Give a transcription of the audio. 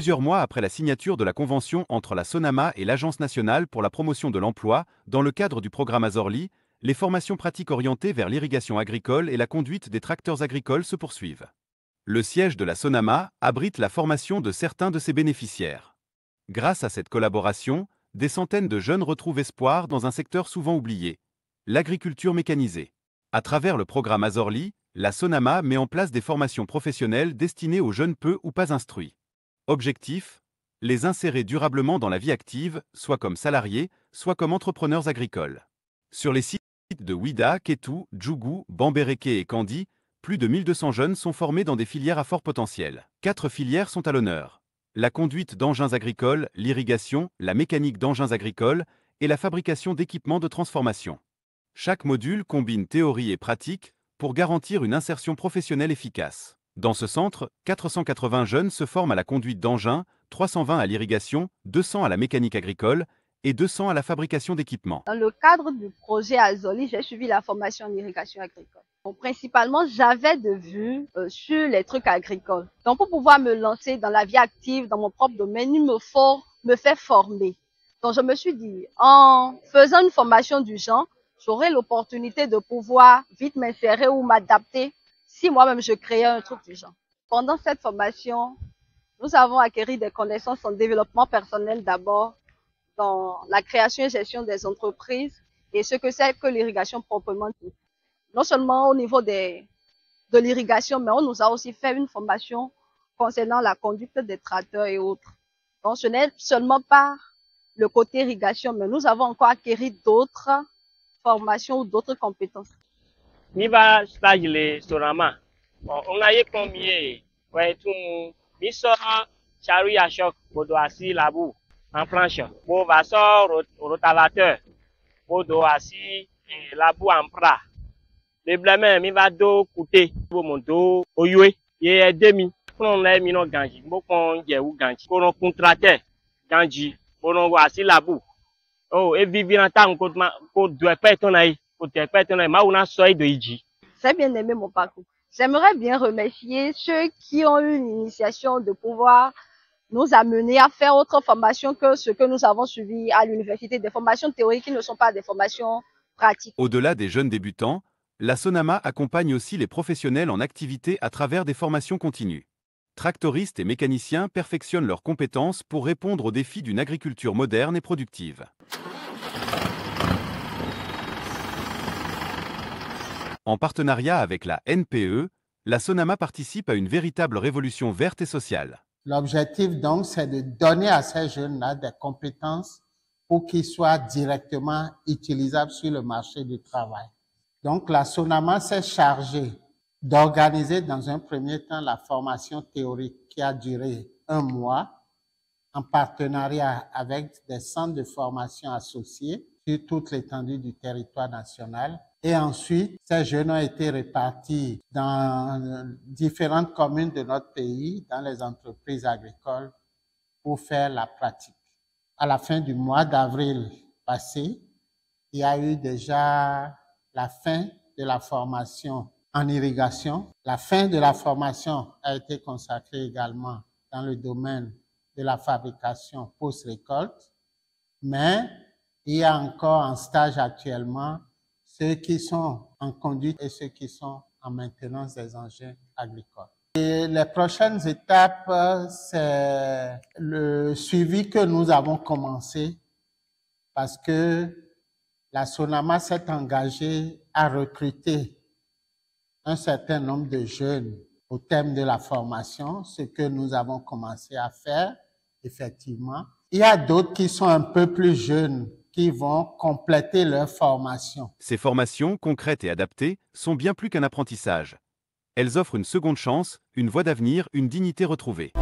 Plusieurs mois après la signature de la convention entre la SONAMA et l'Agence nationale pour la promotion de l'emploi, dans le cadre du programme Azorli, les formations pratiques orientées vers l'irrigation agricole et la conduite des tracteurs agricoles se poursuivent. Le siège de la SONAMA abrite la formation de certains de ses bénéficiaires. Grâce à cette collaboration, des centaines de jeunes retrouvent espoir dans un secteur souvent oublié, l'agriculture mécanisée. À travers le programme Azorli, la SONAMA met en place des formations professionnelles destinées aux jeunes peu ou pas instruits. Objectif : les insérer durablement dans la vie active, soit comme salariés, soit comme entrepreneurs agricoles. Sur les sites de Ouida, Kétou, Djougou, Bambereke et Kandi, plus de 1200 jeunes sont formés dans des filières à fort potentiel. 4 filières sont à l'honneur: la conduite d'engins agricoles, l'irrigation, la mécanique d'engins agricoles et la fabrication d'équipements de transformation. Chaque module combine théorie et pratique pour garantir une insertion professionnelle efficace. Dans ce centre, 480 jeunes se forment à la conduite d'engins, 320 à l'irrigation, 200 à la mécanique agricole et 200 à la fabrication d'équipements. Dans le cadre du projet Azorli, j'ai suivi la formation en irrigation agricole. Donc, principalement, j'avais de vue sur les trucs agricoles. Donc, pour pouvoir me lancer dans la vie active, dans mon propre domaine, il me faut me faire former. Donc, je me suis dit, en faisant une formation du genre, j'aurai l'opportunité de pouvoir vite m'insérer ou m'adapter si moi-même je créais un truc du genre. Pendant cette formation, nous avons acquis des connaissances en développement personnel d'abord, dans la création et gestion des entreprises et ce que c'est que l'irrigation proprement dit. Non seulement au niveau de l'irrigation, mais on nous a aussi fait une formation concernant la conduite des tracteurs et autres. Donc ce n'est seulement pas le côté irrigation, mais nous avons encore acquis d'autres formations ou d'autres compétences. Niva stage le Sorama. Bon, on a eu combien? Ouais, tout mi sort charrue à choc pour doit assis la boue en planche. Pour va sort rotavateur pour doit assis la boue en plat. Le blâme mi va do coûter pour mon dos au yue et demi. On a mis nos ganji. Beaucoup de ou ganji. Pour nos contracteurs ganji. Pour nos assis la boue. Oh, et vivre en temps qu'on doit pas être naïf. J'ai bien aimé mon parcours. J'aimerais bien remercier ceux qui ont eu l'initiation de pouvoir nous amener à faire autre formation que ce que nous avons suivi à l'université, des formations théoriques qui ne sont pas des formations pratiques. Au-delà des jeunes débutants, la SONAMA accompagne aussi les professionnels en activité à travers des formations continues. Tractoristes et mécaniciens perfectionnent leurs compétences pour répondre aux défis d'une agriculture moderne et productive. En partenariat avec la NPE, la SONAMA participe à une véritable révolution verte et sociale. L'objectif donc, c'est de donner à ces jeunes-là des compétences pour qu'ils soient directement utilisables sur le marché du travail. Donc la SONAMA s'est chargée d'organiser dans un premier temps la formation théorique qui a duré 1 mois en partenariat avec des centres de formation associés sur toute l'étendue du territoire national. Et ensuite, ces jeunes ont été répartis dans différentes communes de notre pays, dans les entreprises agricoles, pour faire la pratique. À la fin du mois d'avril passé, il y a eu déjà la fin de la formation en irrigation. La fin de la formation a été consacrée également dans le domaine de la fabrication post-récolte, mais il y a encore en stage actuellement ceux qui sont en conduite et ceux qui sont en maintenance des engins agricoles. Et les prochaines étapes, c'est le suivi que nous avons commencé parce que la SONAMA s'est engagée à recruter un certain nombre de jeunes au thème de la formation, ce que nous avons commencé à faire, effectivement. Il y a d'autres qui sont un peu plus jeunes, qui vont compléter leur formation. Ces formations, concrètes et adaptées, sont bien plus qu'un apprentissage. Elles offrent une seconde chance, une voie d'avenir, une dignité retrouvée.